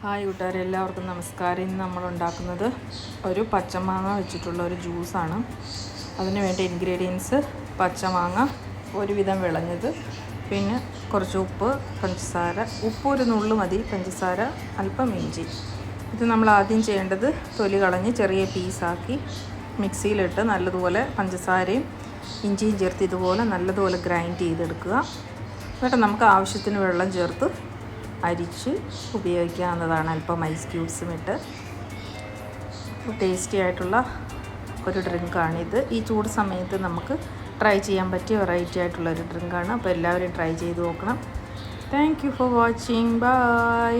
Hi കൂട്ടുകാരെ, എല്ലാവർക്കും നമസ്കാരം. ഇന്ന് നമ്മൾ ഉണ്ടാക്കുന്നത് ഒരു പച്ചമാങ്ങ വെച്ചിട്ടുള്ള ഒരു ജ്യൂസാണ്. അതിന് വേണ്ട ഇൻഗ്രീഡിയൻസ്: പച്ചമാങ്ങ ഒരുവിധം വിളഞ്ഞത്, പിന്നെ കുറച്ച് ഉപ്പ്, പഞ്ചസാര, ഉപ്പ് ഒരു നുള്ളു മതി, പഞ്ചസാര, അല്പം ഇഞ്ചി. ഇത് നമ്മൾ ആദ്യം ചെയ്യേണ്ടത് തൊലി കളഞ്ഞ് ചെറിയ പീസാക്കി മിക്സിയിലിട്ട് നല്ലതുപോലെ പഞ്ചസാരയും ഇഞ്ചിയും ചേർത്ത് ഇതുപോലെ നല്ലതുപോലെ ഗ്രൈൻഡ് ചെയ്തെടുക്കുക. എന്നിട്ട് നമുക്ക് ആവശ്യത്തിന് വെള്ളം ചേർത്ത് അരിച്ച് ഉപയോഗിക്കാവുന്നതാണ്. അല്പം ഐസ് ക്യൂബ്സും ഇട്ട് ടേസ്റ്റി ആയിട്ടുള്ള ഒരു ഡ്രിങ്കാണിത്. ഈ ചൂട് സമയത്ത് നമുക്ക് ട്രൈ ചെയ്യാൻ പറ്റിയ വെറൈറ്റി ആയിട്ടുള്ളൊരു ഡ്രിങ്കാണ്. അപ്പോൾ എല്ലാവരും ട്രൈ ചെയ്ത് നോക്കണം. Thank you for watching. By.